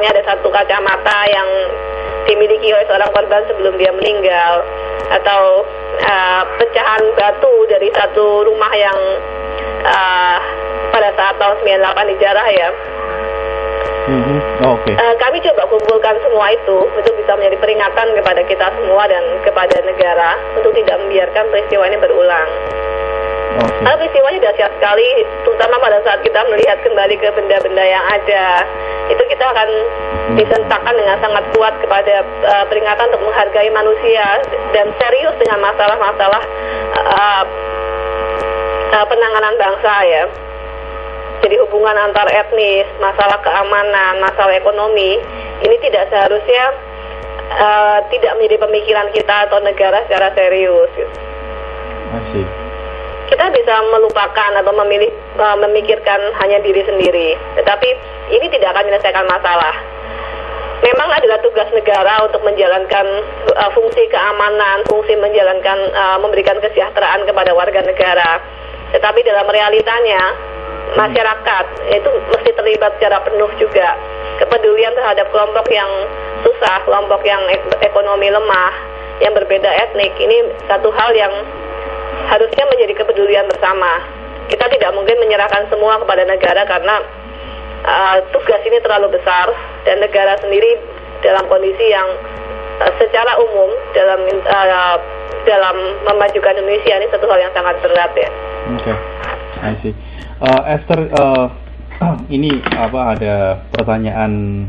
misalnya ada satu kacamata yang dimiliki oleh seorang korban sebelum dia meninggal, atau pecahan batu dari satu rumah yang pada saat tahun 98 dijarah ya. Okay. Kami coba kumpulkan semua itu bisa menjadi peringatan kepada kita semua dan kepada negara untuk tidak membiarkan peristiwa ini berulang. Karena peristiwanya dahsyat sekali, terutama pada saat kita melihat kembali ke benda-benda yang ada, itu kita akan disentakkan dengan sangat kuat kepada peringatan untuk menghargai manusia dan serius dengan masalah-masalah penanganan bangsa ya. Jadi hubungan antar etnis, masalah keamanan, masalah ekonomi, ini tidak seharusnya tidak menjadi pemikiran kita atau negara secara serius. Masih. Kita bisa melupakan atau memikirkan hanya diri sendiri, tetapi ini tidak akan menyelesaikan masalah. Memang adalah tugas negara untuk menjalankan fungsi keamanan, fungsi memberikan kesejahteraan kepada warga negara. Tetapi dalam realitanya, masyarakat itu mesti terlibat secara penuh juga. Kepedulian terhadap kelompok yang susah, kelompok yang ekonomi lemah, yang berbeda etnik, ini satu hal yang harusnya menjadi kepedulian bersama. Kita tidak mungkin menyerahkan semua kepada negara karena tugas ini terlalu besar dan negara sendiri dalam kondisi yang secara umum dalam memajukan Indonesia ini satu hal yang sangat berat ya. Oke, I see. Esther, ini ada pertanyaan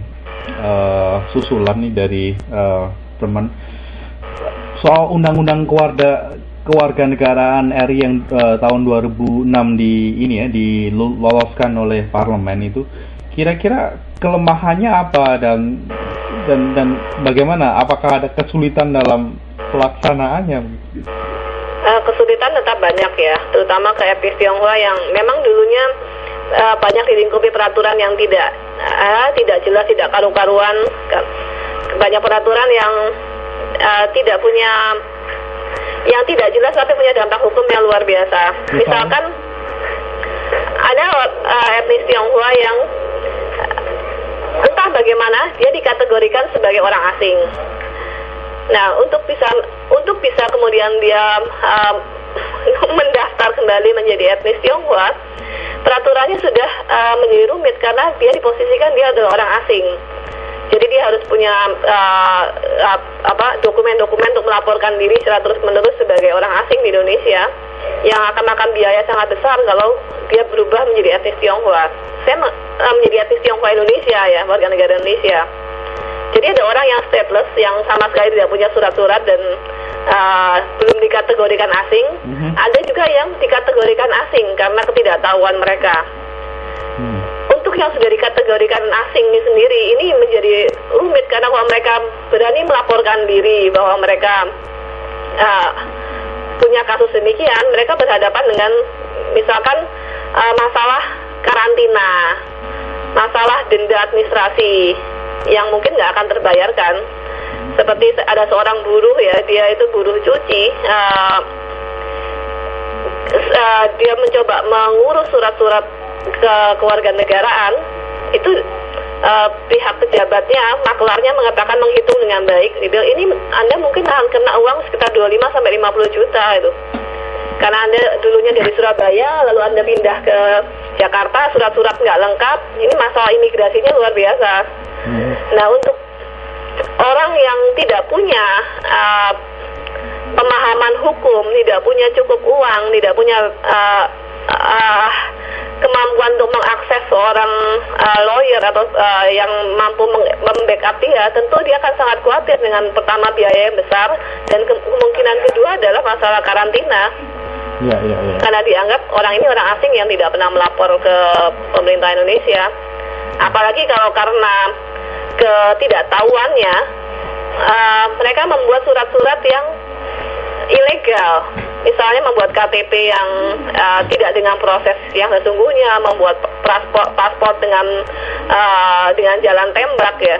susulan nih dari teman soal undang-undang kewarganegaraan RI yang tahun 2006 diloloskan oleh parlemen itu. Kira-kira kelemahannya apa dan bagaimana? Apakah ada kesulitan dalam pelaksanaannya? Kesulitan tetap banyak ya, terutama ke etnis Tionghoa yang memang dulunya banyak dilingkupi peraturan yang tidak jelas, tidak karu-karuan. Banyak peraturan yang tidak jelas tapi punya dampak hukum yang luar biasa. Misalkan ada etnis Tionghoa yang entah bagaimana dia dikategorikan sebagai orang asing. Nah, untuk bisa kemudian dia mendaftar kembali menjadi etnis Tionghoa, peraturannya sudah menjadi rumit karena dia diposisikan dia adalah orang asing. Jadi dia harus punya dokumen-dokumen untuk melaporkan diri secara terus-menerus sebagai orang asing di Indonesia, yang akan makan biaya sangat besar kalau dia berubah menjadi etnis Tionghoa. Saya menjadi etnis Tionghoa Indonesia ya, warga negara Indonesia. Jadi ada orang yang stateless, yang sama sekali tidak punya surat-surat dan belum dikategorikan asing. Ada juga yang dikategorikan asing karena ketidaktahuan mereka. Untuk yang sudah dikategorikan asing ini sendiri, ini menjadi rumit karena kalau mereka berani melaporkan diri bahwa mereka punya kasus demikian, mereka berhadapan dengan misalkan masalah karantina, masalah denda administrasi yang mungkin nggak akan terbayarkan. Seperti ada seorang buruh ya, dia itu buruh cuci, dia mencoba mengurus surat-surat kewarganegaraan, itu pihak pejabatnya, maklarnya mengatakan menghitung dengan baik. Dia bilang, ini Anda mungkin akan kena uang sekitar 25-50 juta itu. Karena Anda dulunya dari Surabaya, lalu Anda pindah ke Jakarta, surat-surat nggak lengkap, ini masalah imigrasinya luar biasa. Nah, untuk orang yang tidak punya pemahaman hukum, tidak punya cukup uang, tidak punya kemampuan untuk mengakses seorang lawyer atau yang mampu membackup dia, tentu dia akan sangat khawatir dengan pertama biaya yang besar dan kemungkinan kedua adalah masalah karantina. Ya. Karena dianggap orang ini orang asing yang tidak pernah melapor ke pemerintah Indonesia. Apalagi kalau karena ketidaktahuannya, mereka membuat surat-surat yang ilegal. Misalnya membuat KTP yang tidak dengan proses yang sesungguhnya, membuat paspor dengan jalan tembak ya.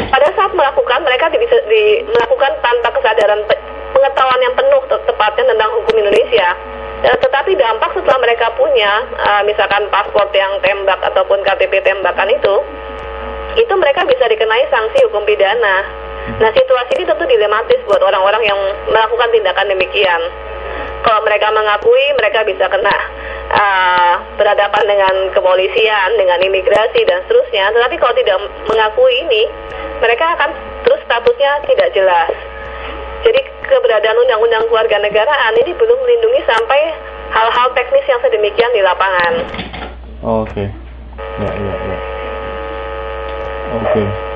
Pada saat melakukan, mereka bisa melakukan tanpa kesadaran pengetahuan yang penuh tepatnya tentang hukum Indonesia. Tetapi dampak setelah mereka punya misalkan paspor yang tembak ataupun KTP tembakan itu itu mereka bisa dikenai sanksi hukum pidana. Nah, situasi ini tentu dilematis buat orang-orang yang melakukan tindakan demikian. Kalau mereka mengakui, mereka bisa kena berhadapan dengan kepolisian, dengan imigrasi dan seterusnya. Tetapi kalau tidak mengakui ini, mereka akan terus statusnya tidak jelas. Jadi keberadaan undang-undang kewarganegaraan ini belum melindungi sampai hal-hal teknis yang sedemikian di lapangan. Oke. Ya. Oke.